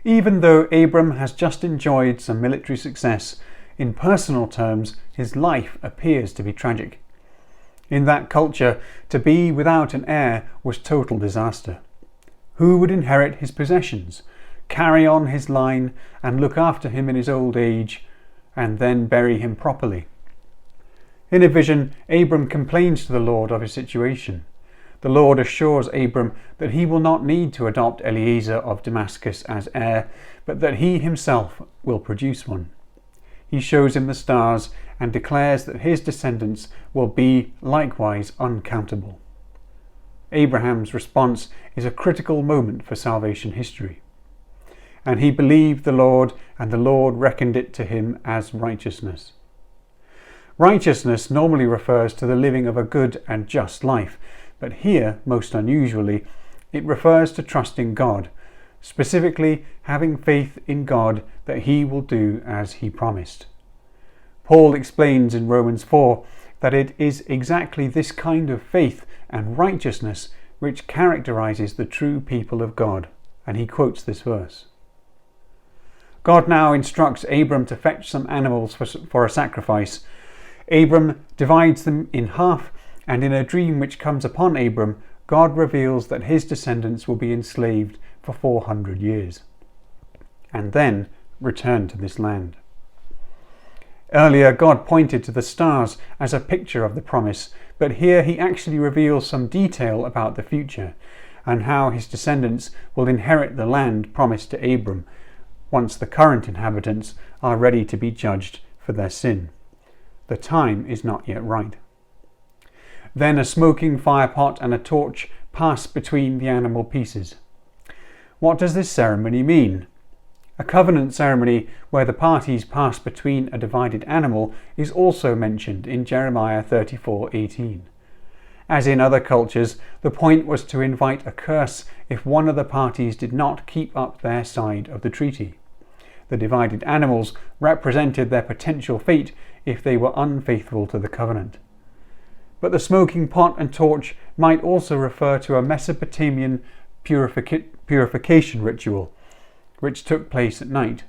Even though Abram has just enjoyed some military success, in personal terms, his life appears to be tragic. In that culture, to be without an heir was total disaster. Who would inherit his possessions, carry on his line, and look after him in his old age, and then bury him properly? In a vision, Abram complains to the Lord of his situation. The Lord assures Abram that he will not need to adopt Eliezer of Damascus as heir, but that he himself will produce one. He shows him the stars and declares that his descendants will be likewise uncountable. Abraham's response is a critical moment for salvation history. And he believed the Lord, and the Lord reckoned it to him as righteousness. Righteousness normally refers to the living of a good and just life, but here, most unusually, it refers to trusting God, specifically having faith in God that he will do as he promised. Paul explains in Romans 4 that it is exactly this kind of faith and righteousness which characterizes the true people of God, and he quotes this verse. God now instructs Abram to fetch some animals for a sacrifice. Abram divides them in half, and in a dream which comes upon Abram, God reveals that his descendants will be enslaved for 400 years, and then return to this land. Earlier, God pointed to the stars as a picture of the promise, but here he actually reveals some detail about the future, and how his descendants will inherit the land promised to Abram, once the current inhabitants are ready to be judged for their sin. The time is not yet right. Then a smoking firepot and a torch pass between the animal pieces. What does this ceremony mean? A covenant ceremony where the parties pass between a divided animal is also mentioned in Jeremiah 34:18. As in other cultures, the point was to invite a curse if one of the parties did not keep up their side of the treaty. The divided animals represented their potential fate if they were unfaithful to the covenant. But the smoking pot and torch might also refer to a Mesopotamian purification ritual, which took place at night,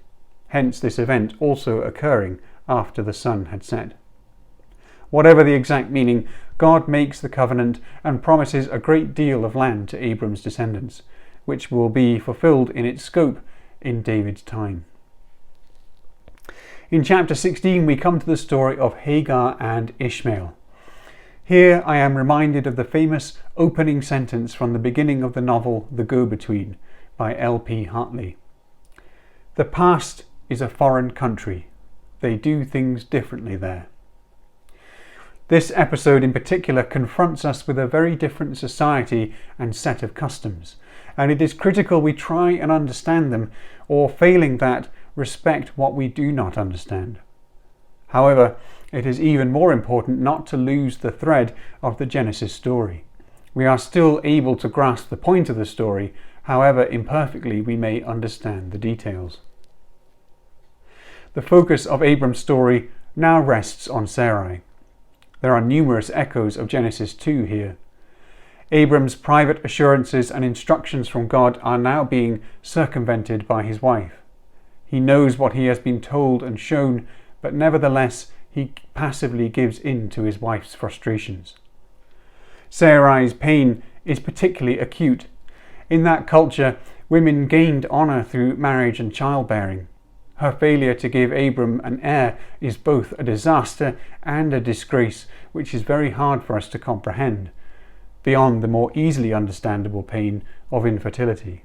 hence this event also occurring after the sun had set. Whatever the exact meaning, God makes the covenant and promises a great deal of land to Abram's descendants, which will be fulfilled in its scope in David's time. In chapter 16 we come to the story of Hagar and Ishmael. Here I am reminded of the famous opening sentence from the beginning of the novel The Go-Between by L.P. Hartley. The past is a foreign country. They do things differently there. This episode in particular confronts us with a very different society and set of customs, and it is critical we try and understand them, or failing that, respect what we do not understand. However, it is even more important not to lose the thread of the Genesis story. We are still able to grasp the point of the story, however imperfectly we may understand the details. The focus of Abram's story now rests on Sarai. There are numerous echoes of Genesis 2 here. Abram's private assurances and instructions from God are now being circumvented by his wife. He knows what he has been told and shown, but nevertheless he passively gives in to his wife's frustrations. Sarai's pain is particularly acute. In that culture, women gained honour through marriage and childbearing. Her failure to give Abram an heir is both a disaster and a disgrace, which is very hard for us to comprehend, beyond the more easily understandable pain of infertility.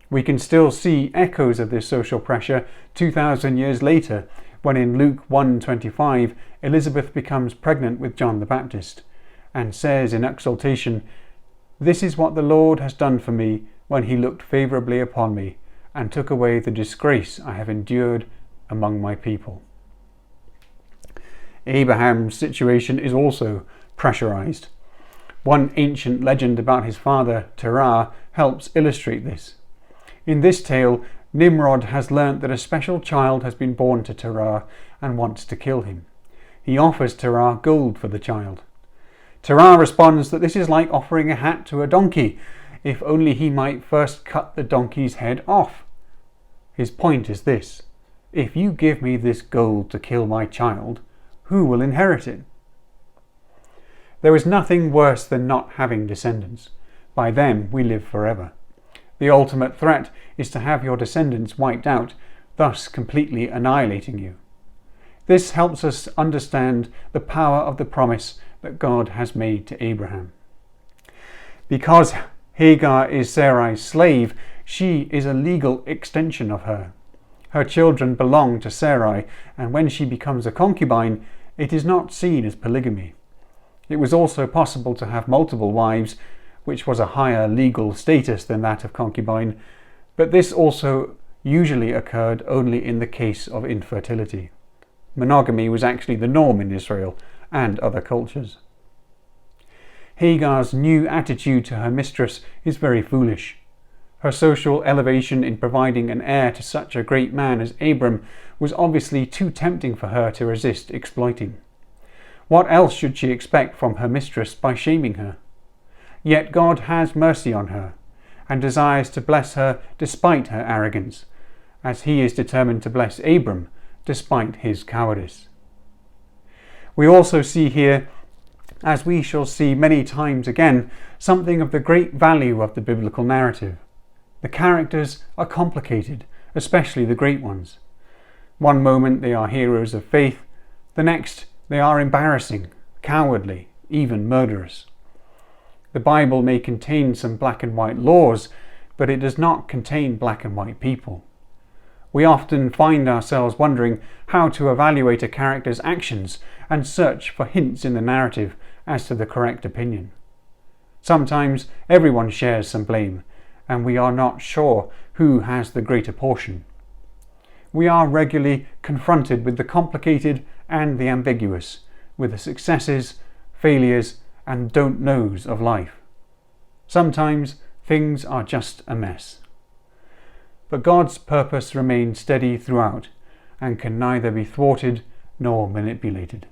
We can still see echoes of this social pressure 2,000 years later, when in Luke 1:25 Elizabeth becomes pregnant with John the Baptist, and says in exultation, "This is what the Lord has done for me when he looked favourably upon me, and took away the disgrace I have endured among my people." Abraham's situation is also pressurized. One ancient legend about his father, Terah, helps illustrate this. In this tale, Nimrod has learnt that a special child has been born to Terah and wants to kill him. He offers Terah gold for the child. Terah responds that this is like offering a hat to a donkey, if only he might first cut the donkey's head off. His point is this: if you give me this gold to kill my child, who will inherit it? There is nothing worse than not having descendants. By them we live forever. The ultimate threat is to have your descendants wiped out, thus completely annihilating you. This helps us understand the power of the promise that God has made to Abraham. Because Hagar is Sarai's slave, she is a legal extension of her. Her children belong to Sarai, and when she becomes a concubine, it is not seen as polygamy. It was also possible to have multiple wives, which was a higher legal status than that of concubine, but this also usually occurred only in the case of infertility. Monogamy was actually the norm in Israel and other cultures. Hagar's new attitude to her mistress is very foolish. Her social elevation in providing an heir to such a great man as Abram was obviously too tempting for her to resist exploiting. What else should she expect from her mistress by shaming her? Yet God has mercy on her and desires to bless her despite her arrogance, as he is determined to bless Abram despite his cowardice. We also see here, as we shall see many times again, something of the great value of the biblical narrative. The characters are complicated, especially the great ones. One moment they are heroes of faith, the next they are embarrassing, cowardly, even murderous. The Bible may contain some black and white laws, but it does not contain black and white people. We often find ourselves wondering how to evaluate a character's actions and search for hints in the narrative as to the correct opinion. Sometimes everyone shares some blame, and we are not sure who has the greater portion. We are regularly confronted with the complicated and the ambiguous, with the successes, failures, and don't knows of life. Sometimes things are just a mess. But God's purpose remains steady throughout and can neither be thwarted nor manipulated.